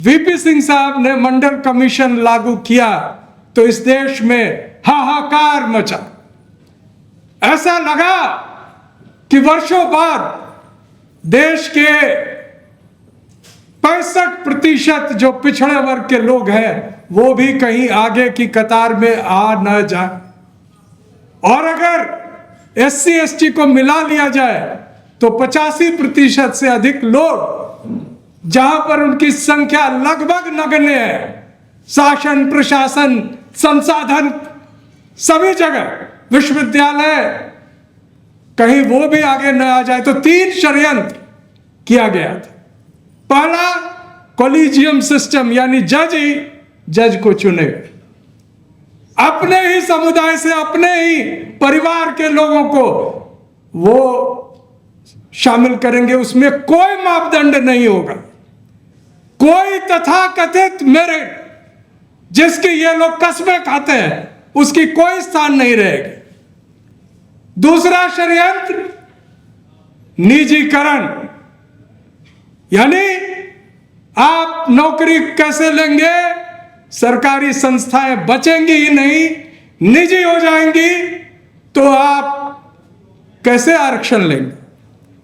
VP Singh साहब ने मंडल commission लागू किया तो इस देश में हाहाकार मचा। ऐसा लगा कि वर्षों बाद देश के 65% जो पिछड़े वर्ग के लोग हैं वो भी कहीं आगे की कतार में आ न जाए, और अगर एससी एसटी को मिला लिया जाए तो 85% से अधिक लोग, जहां पर उनकी संख्या लगभग नगण्य है, शासन प्रशासन संसाधन सभी जगह, विश्वविद्यालय, कहीं वो भी आगे न आ जाए, तो 3 षड्यंत्र किया गया था। पहला, कॉलेजियम सिस्टम, यानी जज ही जज को चुनेगा, अपने ही समुदाय से, अपने ही परिवार के लोगों को वो शामिल करेंगे, उसमें कोई मापदंड नहीं होगा, कोई तथाकथित मेरिट जिसकी ये लोग कसमें खाते हैं उसकी कोई स्थान नहीं रहेगी। दूसरा षड्यंत्र, निजीकरण, यानी आप नौकरी कैसे लेंगे, सरकारी संस्थाएं बचेंगी ही नहीं, निजी हो जाएंगी, तो आप कैसे आरक्षण लेंगे,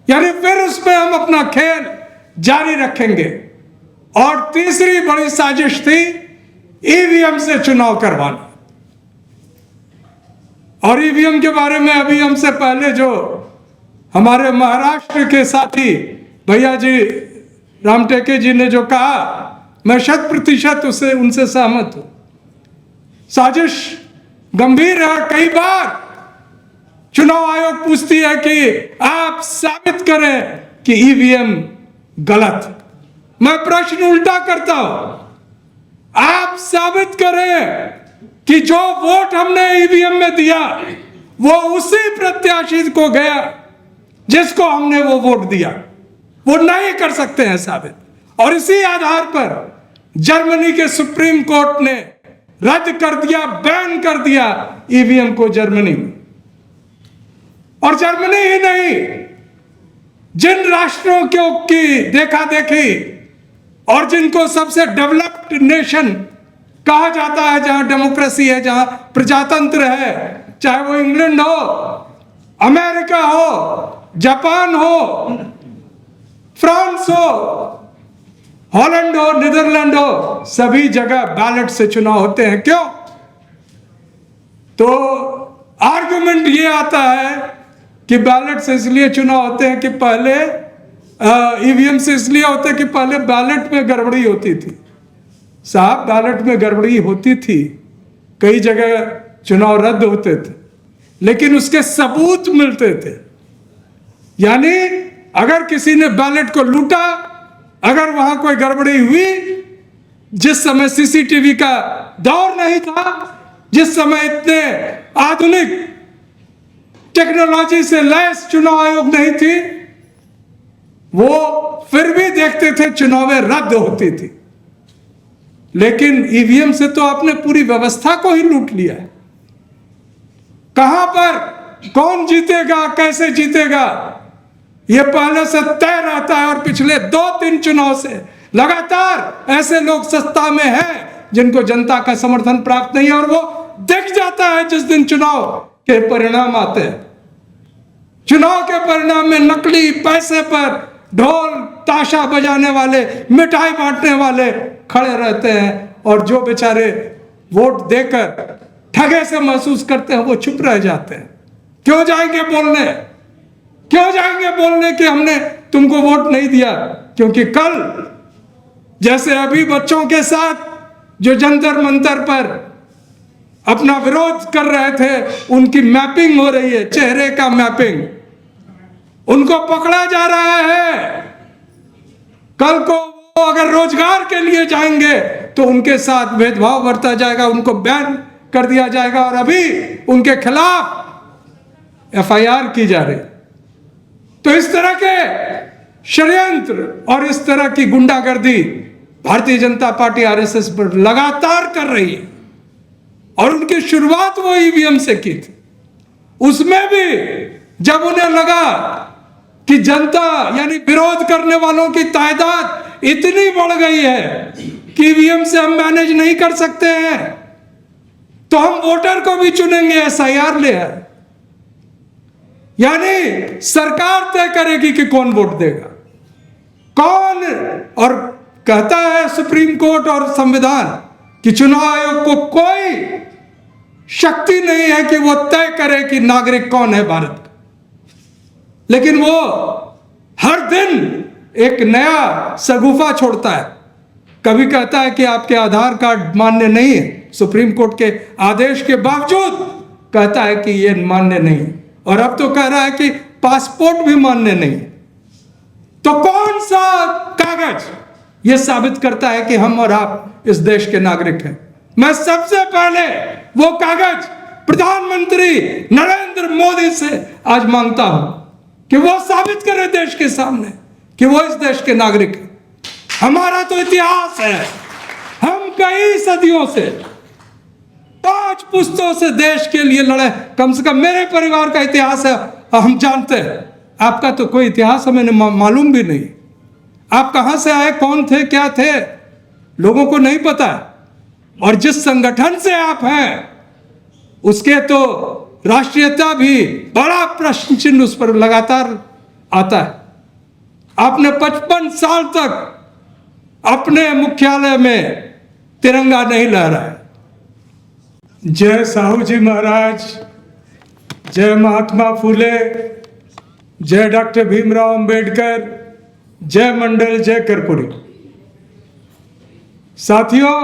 यानी फिर उसमें हम अपना खेल जारी रखेंगे। और तीसरी बड़ी साजिश थी ईवीएम से चुनाव करवाना। और ईवीएम के बारे में अभी हमसे पहले जो हमारे महाराष्ट्र के साथी भैया जी रामटेके जी ने जो कहा, मैं 100% उनसे सहमत हूं। साजिश गंभीर है। कई बार चुनाव आयोग पूछती है कि आप साबित करें कि ईवीएम गलत। मैं प्रश्न उल्टा करता हूं, आप साबित करें कि जो वोट हमने ईवीएम में दिया वो उसी प्रत्याशी को गया जिसको हमने वो वोट दिया। वो नहीं कर सकते हैं साबित। और इसी आधार पर जर्मनी के सुप्रीम कोर्ट ने रद्द कर दिया, बैन कर दिया ईवीएम को जर्मनी में। और जर्मनी ही नहीं, जिन राष्ट्रों की देखा देखी और जिनको सबसे डेवलप्ड नेशन कहा जाता है, जहां डेमोक्रेसी है, जहां प्रजातंत्र है, चाहे वो इंग्लैंड हो, अमेरिका हो, जापान हो, फ्रांस हो, हॉलैंड हो, नीदरलैंड हो, सभी जगह बैलेट से चुनाव होते हैं। क्यों? तो आर्गुमेंट ये आता है कि बैलेट से इसलिए चुनाव होते हैं कि पहले ईवीएम से इसलिए होते हैं कि पहले बैलेट में गड़बड़ी होती थी। साहब, बैलेट में गड़बड़ी होती थी, कई जगह चुनाव रद्द होते थे, लेकिन उसके सबूत मिलते थे। यानी अगर किसी ने बैलेट को लूटा, अगर वहां कोई गड़बड़ी हुई, जिस समय सीसीटीवी का दौर नहीं था, जिस समय इतने आधुनिक टेक्नोलॉजी से लैस चुनाव आयोग नहीं थी, वो फिर भी देखते थे चुनावें रद्द होती थी। लेकिन ईवीएम से तो आपने पूरी व्यवस्था को ही लूट लिया है। कहां पर कौन जीतेगा, कैसे जीतेगा, यह पहले से तय रहता है। और पिछले 2-3 चुनाव से लगातार ऐसे लोग सत्ता में हैं जिनको जनता का समर्थन प्राप्त नहीं है, और वो दिख जाता है जिस दिन चुनाव के परिणाम आते हैं। चुनाव के परिणाम में नकली पैसे पर ढोल ताशा बजाने वाले, मिठाई बांटने वाले खड़े रहते हैं, और जो बेचारे वोट देकर ठगे से महसूस करते हैं वो चुप रह जाते हैं। क्यों जाएंगे बोलने? क्यों जाएंगे बोलने कि हमने तुमको वोट नहीं दिया? क्योंकि कल जैसे अभी बच्चों के साथ जो जंतर मंतर पर अपना विरोध कर रहे थे, उनकी मैपिंग हो रही है, चेहरे का मैपिंग, उनको पकड़ा जा रहा है। कल को वो अगर रोजगार के लिए जाएंगे तो उनके साथ भेदभाव बरता जाएगा, उनको बैन कर दिया जाएगा, और अभी उनके खिलाफ एफआईआर की जा रही। तो इस तरह के षड्यंत्र और इस तरह की गुंडागर्दी भारतीय जनता पार्टी आरएसएस पर लगातार कर रही है, और उनकी शुरुआत वो ईवीएम से की थी। उसमें भी जब उन्हें लगा कि जनता यानी विरोध करने वालों की तादाद इतनी बढ़ गई है कि ईवीएम से हम मैनेज नहीं कर सकते हैं, तो हम वोटर को भी चुनेंगे, एसआईआर ले आए। यानी सरकार तय करेगी कि कौन वोट देगा, कौन। और कहता है सुप्रीम कोर्ट और संविधान कि चुनाव आयोग को कोई शक्ति नहीं है कि वो तय करे कि नागरिक कौन है भारत का, लेकिन वो हर दिन एक नया सगुफा छोड़ता है। कभी कहता है कि आपके आधार कार्ड मान्य नहीं है, सुप्रीम कोर्ट के आदेश के बावजूद कहता है कि ये मान्य नहीं है, और अब तो कह रहा है कि पासपोर्ट भी मान्य नहीं है। तो कौन सा कागज ये साबित करता है कि हम और आप इस देश के नागरिक हैं? मैं सबसे पहले वो कागज प्रधानमंत्री नरेंद्र मोदी से आज मांगता हूं कि वो साबित करे देश के सामने कि वो इस देश के नागरिक हैं। हमारा तो इतिहास है, हम कई सदियों से 5 पुश्तों से देश के लिए लड़े। कम से कम मेरे परिवार का इतिहास है, हम जानते हैं। आपका तो कोई इतिहास हमें मालूम भी नहीं। आप कहां से आए, कौन थे, क्या थे, लोगों को नहीं पता। और जिस संगठन से आप हैं उसके तो राष्ट्रीयता भी बड़ा प्रश्न चिन्ह उस पर लगातार आता है। आपने 55 साल तक अपने मुख्यालय में तिरंगा नहीं लहराया। जय साहू जी महाराज, जय महात्मा फूले, जय डॉक्टर भीमराव अंबेडकर, जय मंडल, जय कर्पूरी। साथियों,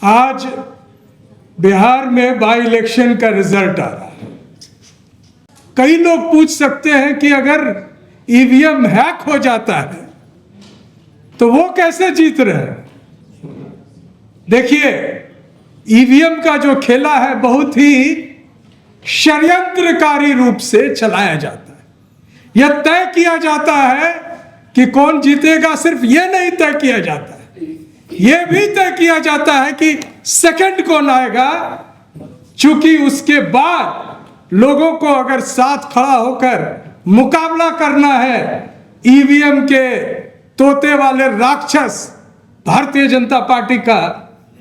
आज बिहार में बाई इलेक्शन का रिजल्ट आ रहा है। कई लोग पूछ सकते हैं कि अगर ईवीएम हैक हो जाता है तो वो कैसे जीत रहे हैं। देखिए, ईवीएम का जो खेला है बहुत ही षड्यंत्रकारी रूप से चलाया जाता है। यह तय किया जाता है कि कौन जीतेगा। सिर्फ यह नहीं तय किया जाता है, यह भी तय किया जाता है कि सेकंड कौन आएगा, चूंकि उसके बाद लोगों को अगर साथ खड़ा होकर मुकाबला करना है ईवीएम के तोते वाले राक्षस भारतीय जनता पार्टी का,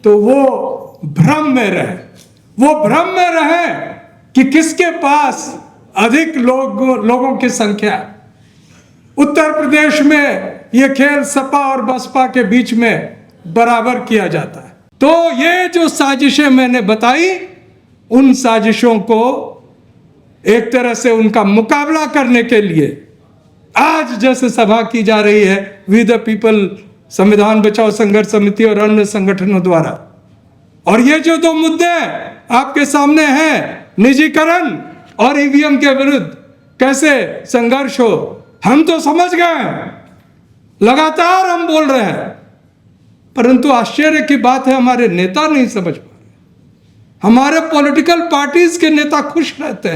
तो वो भ्रम में रहे। वो भ्रम में रहे कि किसके पास अधिक लोगों की संख्या। उत्तर प्रदेश में यह खेल सपा और बसपा के बीच में बराबर किया जाता है। तो ये जो साजिशें मैंने बताई, उन साजिशों को एक तरह से उनका मुकाबला करने के लिए आज जैसे सभा की जा रही है वी द पीपल संविधान बचाओ संघर्ष समिति और अन्य संगठनों द्वारा। और ये जो 2 मुद्दे आपके सामने हैं, निजीकरण और ईवीएम के विरुद्ध कैसे संघर्ष हो, हम तो समझ गए, लगातार हम बोल रहे हैं, परंतु आश्चर्य की बात है हमारे नेता नहीं समझ पा रहे। हमारे पॉलिटिकल पार्टीज के नेता खुश रहते हैं।